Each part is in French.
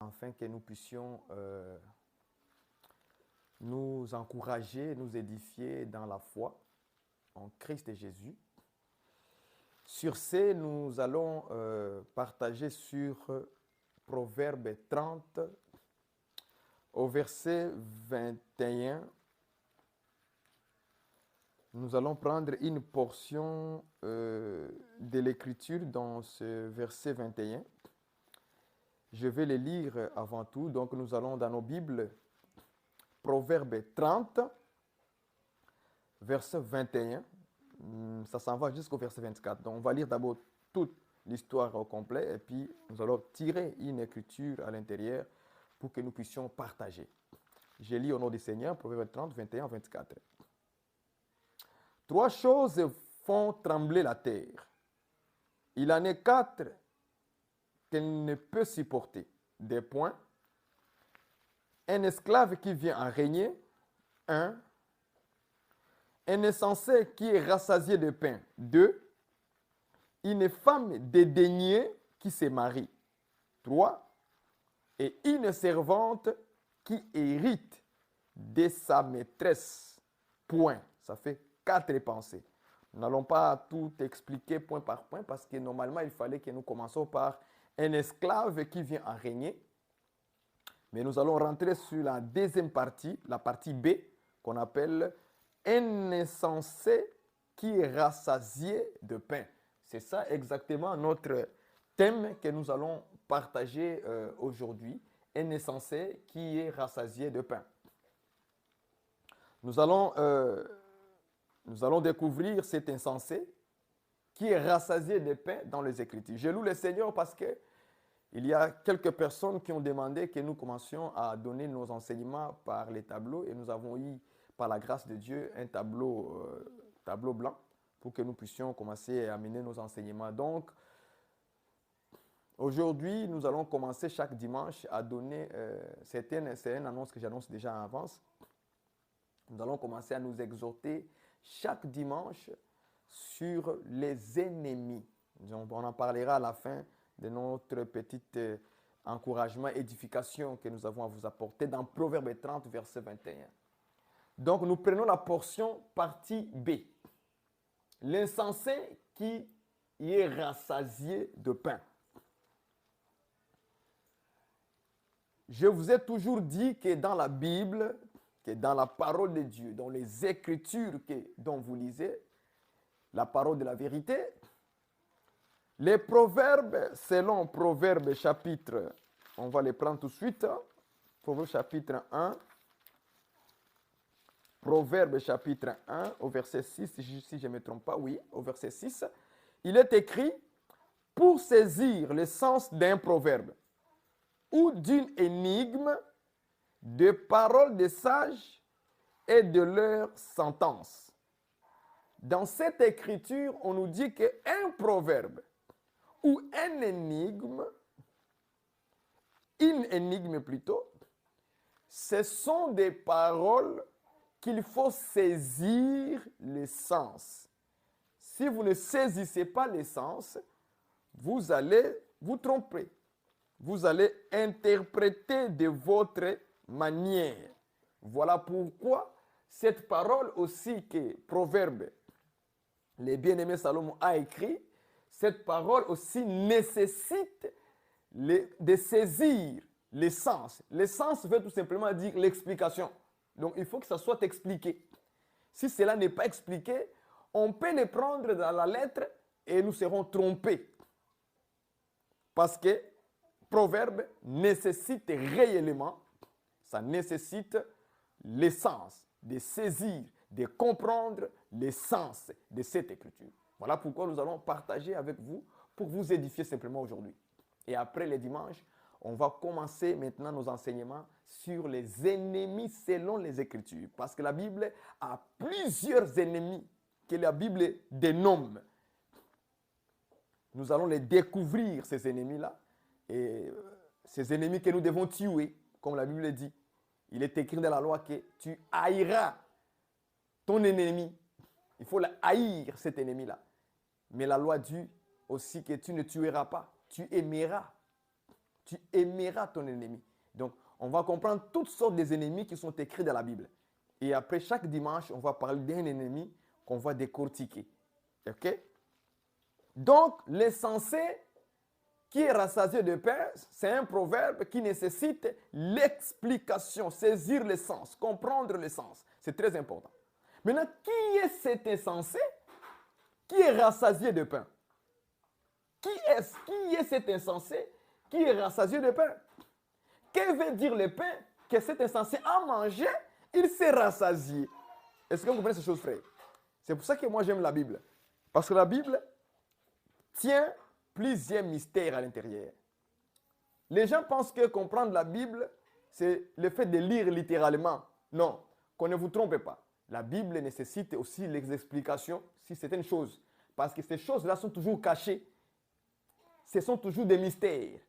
afin que nous puissions nous encourager, nous édifier dans la foi en Christ et Jésus. Sur ce, nous allons partager sur Proverbe 30 au verset 21. Nous allons prendre une portion de l'Écriture dans ce verset 21. Je vais le lire avant tout. Donc nous allons dans nos Bibles, Proverbe 30, verset 21. Ça s'en va jusqu'au verset 24. Donc on va lire d'abord toute l'histoire au complet et puis nous allons tirer une écriture à l'intérieur pour que nous puissions partager. Je lis au nom du Seigneur, Proverbe 30, 21, 24. Trois choses font trembler la terre. Il en est quatre qu'elle ne peut supporter. Des points. Un esclave qui vient en régner. Un insensé qui est rassasié de pain. 2. Une femme dédaignée qui se marie. 3. Et une servante qui hérite de sa maîtresse. Point. Ça fait 4 pensées. Nous n'allons pas tout expliquer point par point parce que normalement, il fallait que nous commençons par un esclave qui vient en régner. Mais nous allons rentrer sur la deuxième partie, la partie B, qu'on appelle un insensé qui est rassasié de pain. C'est ça exactement notre thème que nous allons partager aujourd'hui. Un insensé qui est rassasié de pain. Nous allons découvrir cet insensé qui est rassasié de pain dans les Écritures. Je loue le Seigneur parce que il y a quelques personnes qui ont demandé que nous commencions à donner nos enseignements par les tableaux et nous avons eu, par la grâce de Dieu, un tableau blanc pour que nous puissions commencer à amener nos enseignements. Donc, aujourd'hui, nous allons commencer chaque dimanche à donner, c'est une annonce que j'annonce déjà en avance, nous allons commencer à nous exhorter chaque dimanche sur les ennemis. On en parlera à la fin de notre petit encouragement, édification que nous avons à vous apporter dans Proverbe 30, verset 21. Donc, nous prenons la portion partie B. L'insensé qui est rassasié de pain. Je vous ai toujours dit que dans la Bible, que dans la parole de Dieu, dans les Écritures dont vous lisez, la parole de la vérité, les proverbes, selon Proverbe chapitre, on va les prendre tout de suite, Proverbe chapitre 1, Proverbe chapitre 1, au verset 6, si je ne me trompe pas, oui, au verset 6, il est écrit, pour saisir le sens d'un proverbe ou d'une énigme, de paroles des sages et de leurs sentences. Dans cette écriture, on nous dit qu'un proverbe ou une énigme plutôt, ce sont des paroles qu'il faut saisir le sens. Si vous ne saisissez pas le sens, vous allez vous tromper. Vous allez interpréter de votre manière. Voilà pourquoi cette parole aussi que Proverbe, le bien-aimé Salomon a écrit, cette parole aussi nécessite de saisir l'essence. L'essence veut tout simplement dire l'explication. Donc il faut que ça soit expliqué. Si cela n'est pas expliqué, on peut le prendre dans la lettre et nous serons trompés. Parce que Proverbe nécessite réellement, ça nécessite l'essence, de saisir, de comprendre l'essence de cette écriture. Voilà pourquoi nous allons partager avec vous pour vous édifier simplement aujourd'hui. Et après les dimanches, on va commencer maintenant nos enseignements sur les ennemis selon les Écritures. Parce que la Bible a plusieurs ennemis que la Bible dénomme. Nous allons les découvrir, ces ennemis-là. Et ces ennemis que nous devons tuer, comme la Bible dit. Il est écrit dans la loi que tu haïras ton ennemi. Il faut haïr cet ennemi-là. Mais la loi dit aussi que tu ne tueras pas, tu aimeras. Tu aimeras ton ennemi. Donc, on va comprendre toutes sortes des ennemis qui sont écrits dans la Bible. Et après, chaque dimanche, on va parler d'un ennemi qu'on va décortiquer. OK? Donc, l'insensé qui est rassasié de pain, c'est un proverbe qui nécessite l'explication, saisir le sens, comprendre le sens. C'est très important. Maintenant, qui est cet insensé qui est rassasié de pain? Qui est cet insensé qui est rassasié de pain? Que veut dire le pain? Que cet insensé a mangé, il s'est rassasié. Est-ce que vous comprenez ces choses, frère? C'est pour ça que moi j'aime la Bible. Parce que la Bible tient plusieurs mystères à l'intérieur. Les gens pensent que comprendre la Bible, c'est le fait de lire littéralement. Non, qu'on ne vous trompe pas. La Bible nécessite aussi les explications sur certaines choses. Parce que ces choses-là sont toujours cachées. Ce sont toujours des mystères.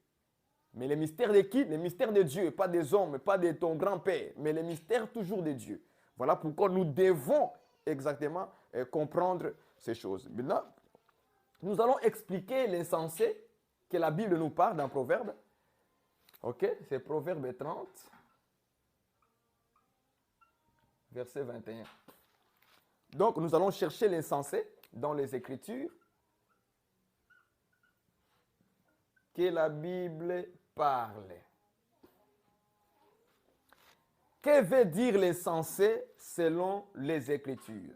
Mais les mystères de qui? Les mystères de Dieu, pas des hommes, pas de ton grand-père, mais les mystères toujours de Dieu. Voilà pourquoi nous devons exactement comprendre ces choses. Maintenant, nous allons expliquer l'insensé que la Bible nous parle dans Proverbe. Ok, c'est Proverbe 30, verset 21. Donc, nous allons chercher l'insensé dans les Écritures que la Bible parle. Que veut dire l'insensé selon les Écritures?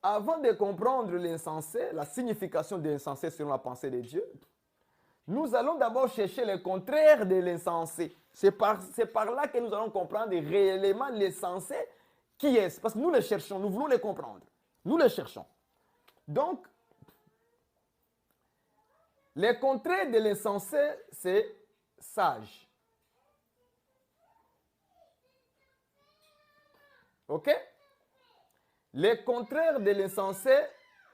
Avant de comprendre l'insensé, la signification de l'insensé selon la pensée de Dieu, nous allons d'abord chercher le contraire de l'insensé. C'est par là que nous allons comprendre réellement l'insensé qui est. Parce que nous le cherchons, nous voulons le comprendre. Nous le cherchons. Donc, le contraire de l'insensé, c'est sage. OK? Le contraire de l'insensé,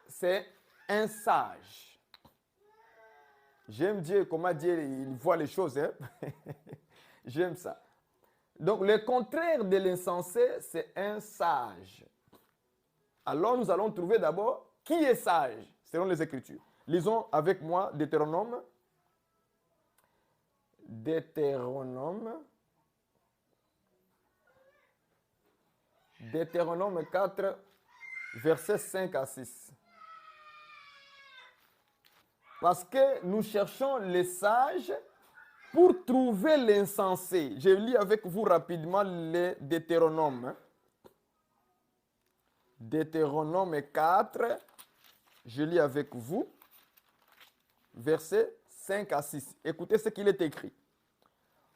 c'est un sage. J'aime Dieu, comment Dieu il voit les choses. Hein? J'aime ça. Donc, le contraire de l'insensé, c'est un sage. Alors, nous allons trouver d'abord qui est sage, selon les Écritures. Lisons avec moi Deutéronome. Deutéronome 4, versets 5 à 6. Parce que nous cherchons les sages pour trouver l'insensé. Je lis avec vous rapidement les Deutéronome. Deutéronome 4, je lis avec vous, versets 5 à 6. Écoutez ce qu'il est écrit.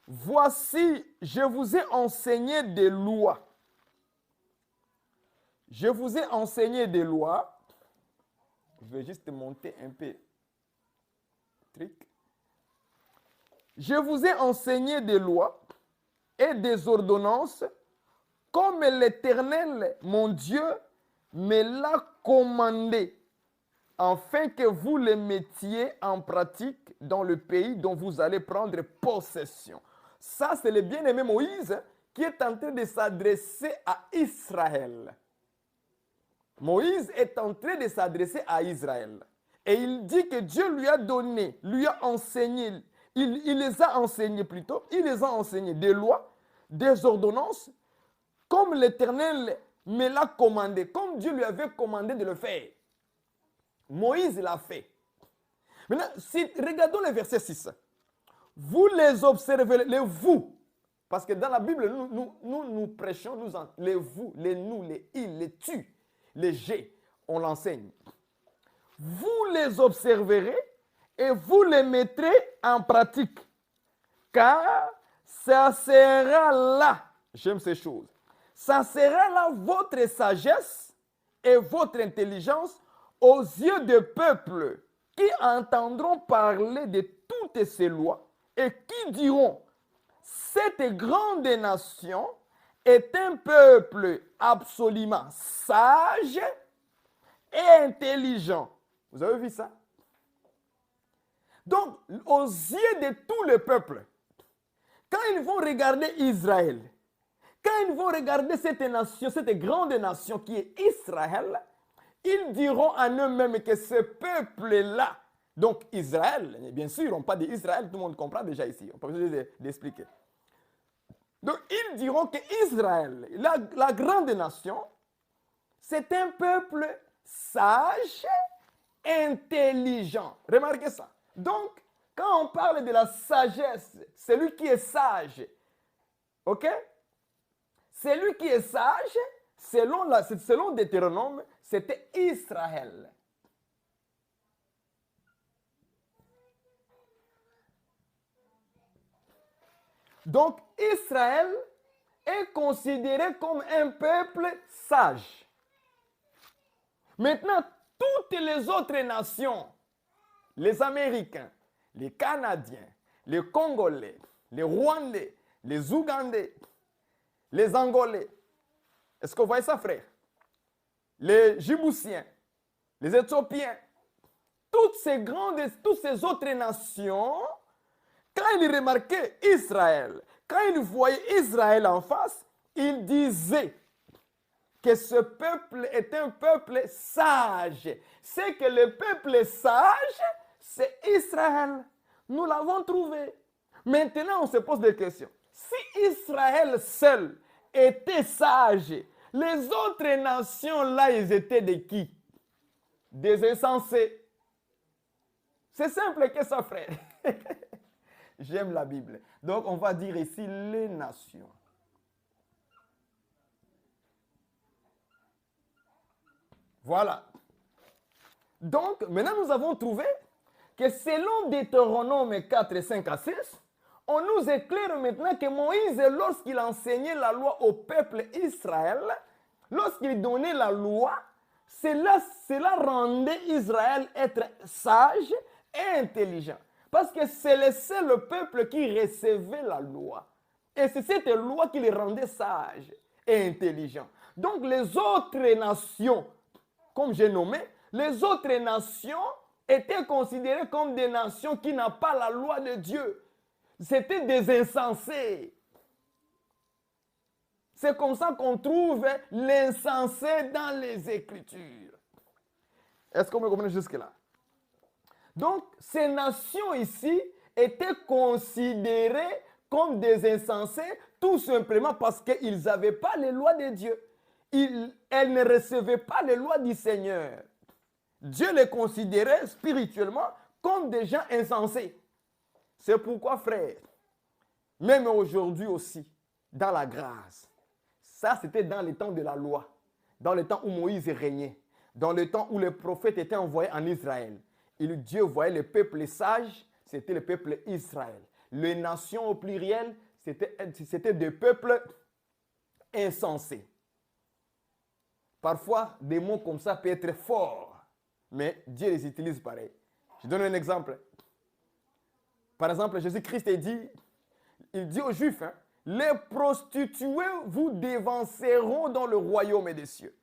Voici, je vous ai enseigné des lois. Je vous ai enseigné des lois. Je vais juste monter un peu. Je vous ai enseigné des lois et des ordonnances comme l'Éternel, mon Dieu, me l'a commandé, afin que vous les mettiez en pratique dans le pays dont vous allez prendre possession. Ça, c'est le bien-aimé Moïse qui est en train de s'adresser à Israël. Moïse est en train de s'adresser à Israël. Et il dit que Dieu lui a donné, lui a enseigné, il les a enseignés plutôt, il les a enseignés des lois, des ordonnances, comme l'Éternel me l'a commandé, comme Dieu lui avait commandé de le faire. Moïse l'a fait. Maintenant, regardons le verset 6. Vous les observez, les vous, parce que dans la Bible, nous prêchons, les vous, les nous, les il, les tu, les j'ai, on l'enseigne. Vous les observerez et vous les mettrez en pratique, car ça sera là, j'aime ces choses, ça sera là votre sagesse et votre intelligence aux yeux des peuples qui entendront parler de toutes ces lois et qui diront, cette grande nation est un peuple absolument sage et intelligent. Vous avez vu ça? Donc, aux yeux de tout le peuple, quand ils vont regarder Israël, quand ils vont regarder cette nation, cette grande nation qui est Israël, ils diront en eux-mêmes que ce peuple-là, Donc Israël, bien sûr, on parle d'Israël, tout le monde comprend déjà ici. On peut besoin d'expliquer. Donc ils diront qu'Israël, la grande nation, c'est un peuple sage, intelligent. Remarquez ça. Donc, quand on parle de la sagesse, celui qui est sage, ok? Celui qui est sage, selon Deutéronome, c'était Israël. Donc, Israël est considéré comme un peuple sage. Maintenant, toutes les autres nations, les Américains, les Canadiens, les Congolais, les Rwandais, les Ougandais, les Angolais, est-ce que vous voyez ça, frère? Les Djiboutiens, les Éthiopiens, toutes ces autres nations, quand ils remarquaient Israël, quand ils voyaient Israël en face, ils disaient que ce peuple est un peuple sage. C'est que le peuple sage, c'est Israël. Nous l'avons trouvé. Maintenant, on se pose des questions. Si Israël seul était sage, les autres nations-là, ils étaient de qui? Des insensés. C'est simple que ça, frère. J'aime la Bible. Donc, on va dire ici les nations. Voilà. Donc, maintenant, nous avons trouvé que selon Deutéronome 4, 5 à 6, on nous éclaire maintenant que Moïse, lorsqu'il enseignait la loi au peuple Israël, lorsqu'il donnait la loi, cela rendait Israël être sage et intelligent. Parce que c'est le seul peuple qui recevait la loi. Et c'est cette loi qui les rendait sages et intelligents. Donc les autres nations, comme j'ai nommé, les autres nations étaient considérées comme des nations qui n'ont pas la loi de Dieu. C'était des insensés. C'est comme ça qu'on trouve l'insensé dans les Écritures. Est-ce qu'on me comprend jusque-là? Donc, ces nations ici étaient considérées comme des insensés tout simplement parce qu'ils n'avaient pas les lois de Dieu. Elles ne recevaient pas les lois du Seigneur. Dieu les considérait spirituellement comme des gens insensés. C'est pourquoi, frère, même aujourd'hui aussi, dans la grâce, ça c'était dans les temps de la loi, dans le temps où Moïse régnait, dans le temps où les prophètes étaient envoyés en Israël. Dieu voyait le peuple sage, c'était le peuple Israël. Les nations au pluriel, c'était des peuples insensés. Parfois, des mots comme ça peuvent être forts, mais Dieu les utilise pareil. Je donne un exemple. Par exemple, Jésus-Christ il dit aux Juifs, hein, les prostituées vous dévanceront dans le royaume des cieux.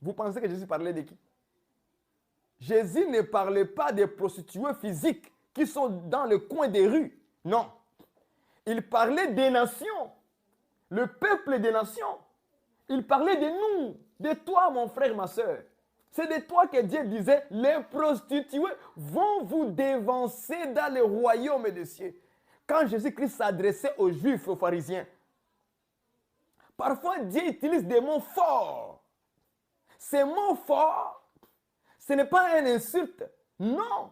Vous pensez que Jésus parlait de qui? Jésus ne parlait pas des prostituées physiques qui sont dans le coin des rues. Non. Il parlait des nations, le peuple des nations. Il parlait de nous, de toi, mon frère, ma soeur. C'est de toi que Dieu disait, les prostituées vont vous dévancer dans le royaume des cieux. Quand Jésus-Christ s'adressait aux Juifs, aux pharisiens, parfois Dieu utilise des mots forts. Ces mots forts, ce n'est pas une insulte. Non.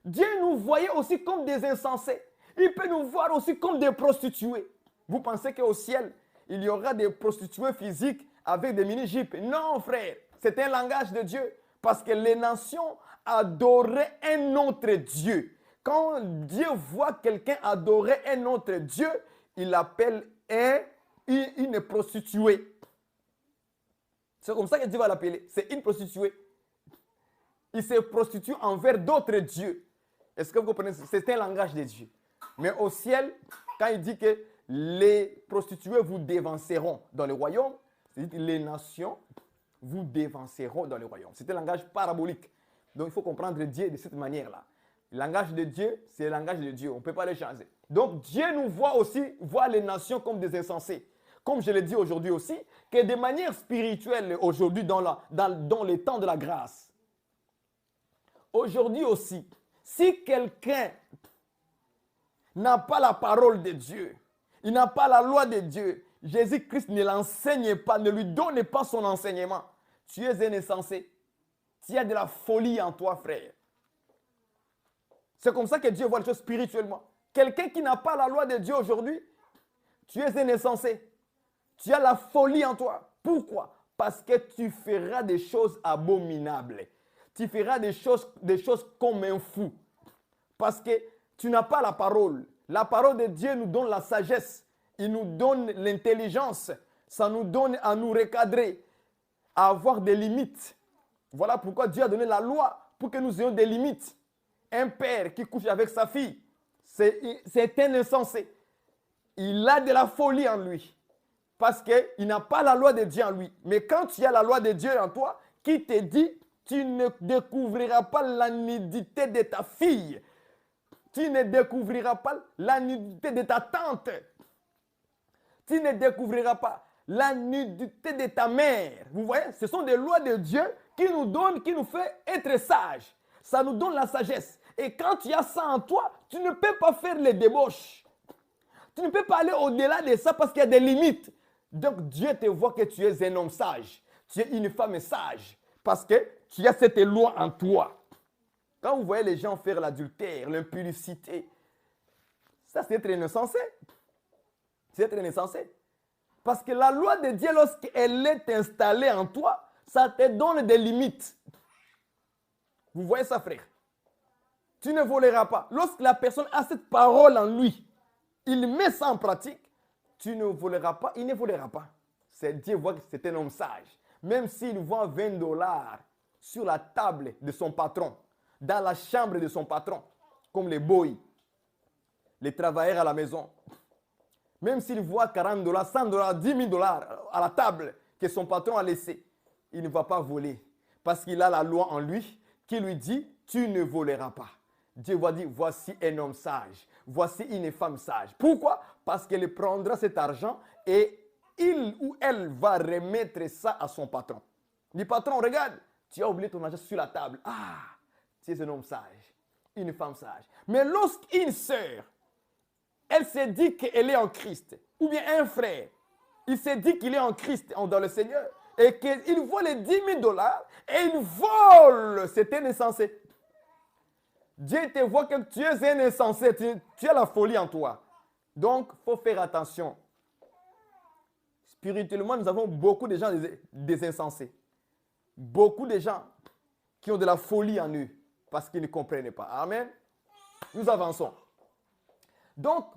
Dieu nous voyait aussi comme des insensés. Il peut nous voir aussi comme des prostituées. Vous pensez qu'au ciel, il y aura des prostituées physiques avec des mini-jupes? Non, frère. C'est un langage de Dieu. Parce que les nations adoraient un autre Dieu. Quand Dieu voit quelqu'un adorer un autre Dieu, il l'appelle une prostituée. C'est comme ça que Dieu va l'appeler. C'est une prostituée. Il se prostitue envers d'autres dieux. Est-ce que vous comprenez? C'est un langage de Dieu. Mais au ciel, quand il dit que les prostituées vous dévanceront dans le royaume, c'est-à-dire les nations vous dévanceront dans le royaume. C'est un langage parabolique. Donc il faut comprendre Dieu de cette manière-là. Le langage de Dieu, c'est le langage de Dieu. On ne peut pas le changer. Donc Dieu nous voit aussi, voit les nations comme des insensés. Comme je l'ai dit aujourd'hui aussi, que de manière spirituelle, aujourd'hui dans les temps de la grâce, aujourd'hui aussi, Si quelqu'un n'a pas la parole de Dieu, il n'a pas la loi de Dieu, Jésus-Christ ne l'enseigne pas, ne lui donne pas son enseignement, tu es un insensé. Tu as de la folie en toi, frère. C'est comme ça que Dieu voit les choses spirituellement. Quelqu'un qui n'a pas la loi de Dieu aujourd'hui, tu es un insensé. Tu as la folie en toi. Pourquoi? Parce que tu feras des choses abominables. Tu feras des choses comme un fou. Parce que tu n'as pas la parole. La parole de Dieu nous donne la sagesse. Il nous donne l'intelligence. Ça nous donne à nous recadrer, à avoir des limites. Voilà pourquoi Dieu a donné la loi, pour que nous ayons des limites. Un père qui couche avec sa fille, c'est un insensé. Il a de la folie en lui. Parce qu'il n'a pas la loi de Dieu en lui. Mais quand tu as la loi de Dieu en toi, qui te dit, tu ne découvriras pas la nudité de ta fille. Tu ne découvriras pas la nudité de ta tante. Tu ne découvriras pas la nudité de ta mère. Vous voyez, ce sont des lois de Dieu qui nous donnent, qui nous fait être sages. Ça nous donne la sagesse. Et quand tu as ça en toi, tu ne peux pas faire les débauches. Tu ne peux pas aller au-delà de ça parce qu'il y a des limites. Donc Dieu te voit que tu es un homme sage. Tu es une femme sage. Parce que tu as cette loi en toi. Quand vous voyez les gens faire l'adultère, l'impudicité, ça c'est être un insensé. C'est être un insensé. Parce que la loi de Dieu, lorsqu'elle est installée en toi, ça te donne des limites. Vous voyez ça, frère? Tu ne voleras pas. Lorsque la personne a cette parole en lui, il met ça en pratique, tu ne voleras pas, il ne volera pas. C'est Dieu voit que c'est un homme sage. Même s'il voit $20 sur la table de son patron, dans la chambre de son patron, comme les boys, les travailleurs à la maison. Même s'il voit $40, $100, $10,000 à la table que son patron a laissé, il ne va pas voler. Parce qu'il a la loi en lui qui lui dit, tu ne voleras pas. Dieu va dire, voici un homme sage, voici une femme sage. Pourquoi? Parce qu'elle prendra cet argent et il ou elle va remettre ça à son patron. Le patron, regarde, tu as oublié ton argent sur la table. Ah, tu es un homme sage, une femme sage. Mais lorsqu'une sœur, elle s'est dit qu'elle est en Christ, ou bien un frère, il s'est dit qu'il est en Christ, dans le Seigneur, et qu'il vole les $10,000 et il vole, c'est un insensé. Dieu te voit que tu es un insensé, tu as la folie en toi. Donc, il faut faire attention. Spirituellement, nous avons beaucoup de gens des insensés. Beaucoup de gens qui ont de la folie en eux parce qu'ils ne comprennent pas. Amen. Nous avançons. Donc,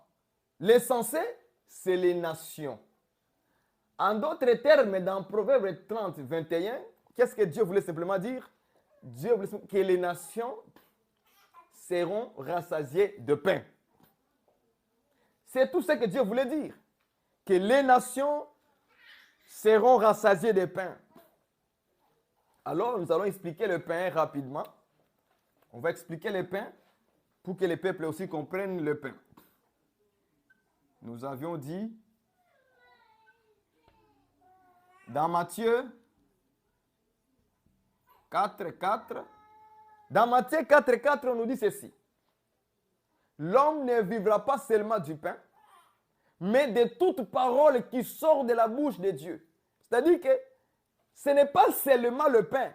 l'insensé, c'est les nations. En d'autres termes, dans Proverbe 30, 21, qu'est-ce que Dieu voulait simplement dire? Dieu voulait que les nations seront rassasiées de pain. C'est tout ce que Dieu voulait dire. Que les nations seront rassasiées de pain. Alors, nous allons expliquer le pain rapidement. On va expliquer le pain pour que les peuples aussi comprennent le pain. Nous avions dit dans Matthieu 4, 4. Dans Matthieu 4, 4, on nous dit ceci. L'homme ne vivra pas seulement du pain, mais de toute parole qui sort de la bouche de Dieu. C'est-à-dire que ce n'est pas seulement le pain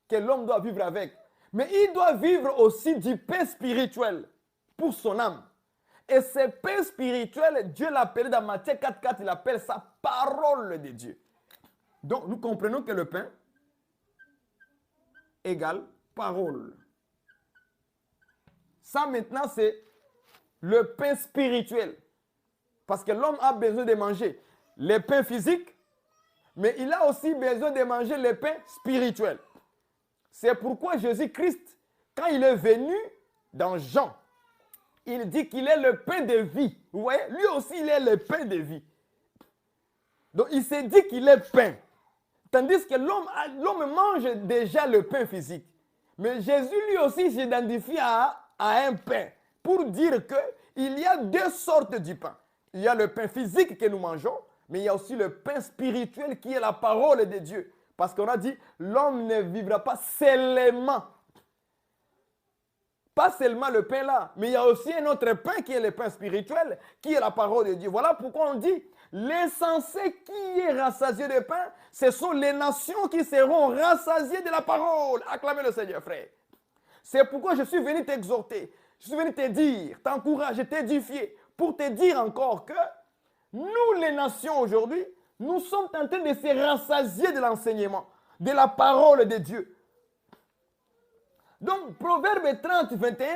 que l'homme doit vivre avec, mais il doit vivre aussi du pain spirituel pour son âme. Et ce pain spirituel, Dieu l'appelait dans Matthieu 4, 4, il appelle ça parole de Dieu. Donc, nous comprenons que le pain égale parole. Ça, maintenant, c'est le pain spirituel. Parce que l'homme a besoin de manger le pain physique, mais il a aussi besoin de manger le pain spirituel. C'est pourquoi Jésus-Christ, quand il est venu dans Jean, il dit qu'il est le pain de vie. Vous voyez, lui aussi, il est le pain de vie. Donc, il s'est dit qu'il est pain. Tandis que l'homme mange déjà le pain physique. Mais Jésus, lui aussi, s'identifie à un pain. Pour dire qu'il y a deux sortes de pain. Il y a le pain physique que nous mangeons, mais il y a aussi le pain spirituel qui est la parole de Dieu. Parce qu'on a dit, l'homme ne vivra pas seulement pas seulement le pain là, mais il y a aussi un autre pain qui est le pain spirituel, qui est la parole de Dieu. Voilà pourquoi on dit, l'insensé qui est rassasié de pain, ce sont les nations qui seront rassasiées de la parole. Acclamez le Seigneur, frère. C'est pourquoi je suis venu t'exhorter, je suis venu te dire, t'encourager, t'édifier, pour te dire encore que nous, les nations aujourd'hui, nous sommes en train de se rassasier de l'enseignement, de la parole de Dieu. Donc, Proverbe 30, 21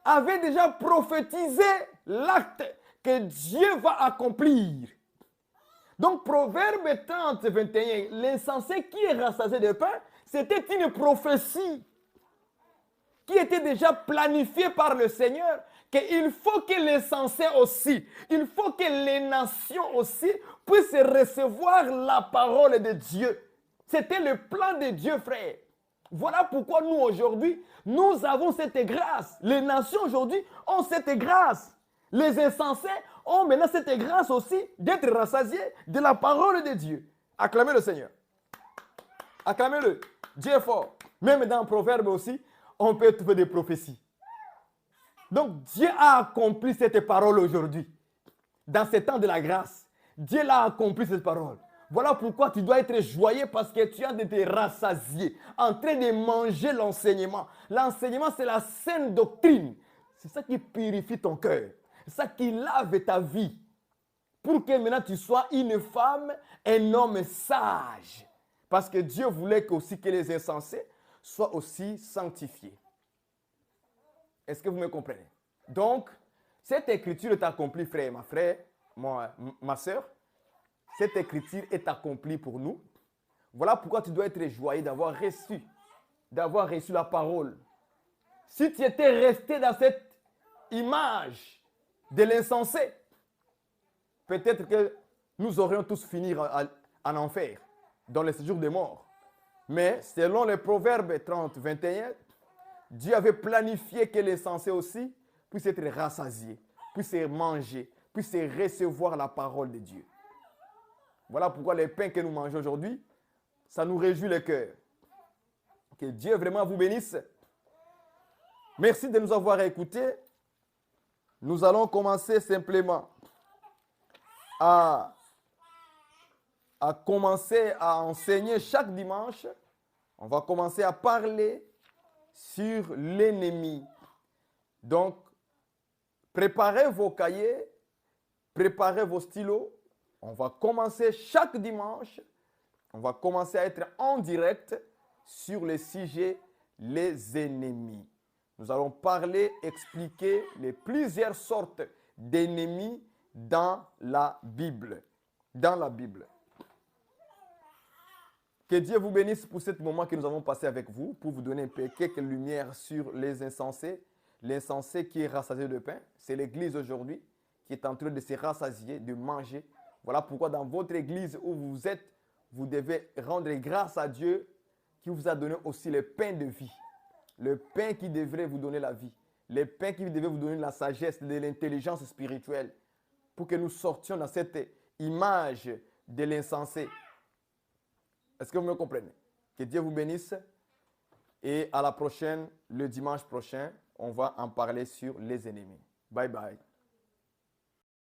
avait déjà prophétisé l'acte que Dieu va accomplir. Donc, Proverbe 30, 21, l'insensé qui est rassasié de pain, c'était une prophétie qui était déjà planifiée par le Seigneur, qu'il faut que l'insensé aussi, il faut que les nations aussi puissent recevoir la parole de Dieu. C'était le plan de Dieu, frère. Voilà pourquoi nous, aujourd'hui, nous avons cette grâce. Les nations, aujourd'hui, ont cette grâce. Les insensés ont maintenant cette grâce aussi d'être rassasiés de la parole de Dieu. Acclamez le Seigneur. Acclamez-le. Dieu est fort. Même dans Proverbe aussi, on peut trouver des prophéties. Donc, Dieu a accompli cette parole aujourd'hui. Dans ce temps de la grâce, Dieu l'a accompli cette parole. Voilà pourquoi tu dois être joyeux parce que tu as été rassasié, en train de manger l'enseignement. L'enseignement, c'est la saine doctrine. C'est ça qui purifie ton cœur. C'est ça qui lave ta vie. Pour que maintenant tu sois une femme, un homme sage. Parce que Dieu voulait aussi que les insensés soient aussi sanctifiés. Est-ce que vous me comprenez? Donc, cette écriture est accomplie, frère, ma soeur. Cette écriture est accomplie pour nous. Voilà pourquoi tu dois être joyeux d'avoir reçu la parole. Si tu étais resté dans cette image de l'insensé, peut-être que nous aurions tous fini en enfer, dans le séjour des morts. Mais selon le Proverbe 30, 21, Dieu avait planifié que l'insensé aussi puisse être rassasié, puisse manger, puisse recevoir la parole de Dieu. Voilà pourquoi les pains que nous mangeons aujourd'hui, ça nous réjouit le cœur. Que Dieu vraiment vous bénisse. Merci de nous avoir écoutés. Nous allons commencer simplement à commencer à enseigner chaque dimanche. On va commencer à parler sur l'ennemi. Donc, préparez vos cahiers, préparez vos stylos. On va commencer chaque dimanche, on va commencer à être en direct sur le sujet les ennemis. Nous allons parler, expliquer les plusieurs sortes d'ennemis dans la Bible. Dans la Bible. Que Dieu vous bénisse pour ce moment que nous avons passé avec vous, pour vous donner un peu quelques lumières sur les insensés. L'insensé qui est rassasié de pain, c'est l'Église aujourd'hui qui est en train de se rassasier, de manger. Voilà pourquoi dans votre église où vous êtes, vous devez rendre grâce à Dieu qui vous a donné aussi le pain de vie. Le pain qui devrait vous donner la vie. Le pain qui devait vous donner la sagesse, de l'intelligence spirituelle. Pour que nous sortions dans cette image de l'insensé. Est-ce que vous me comprenez? Que Dieu vous bénisse. Et à la prochaine, le dimanche prochain, on va en parler sur les ennemis. Bye bye.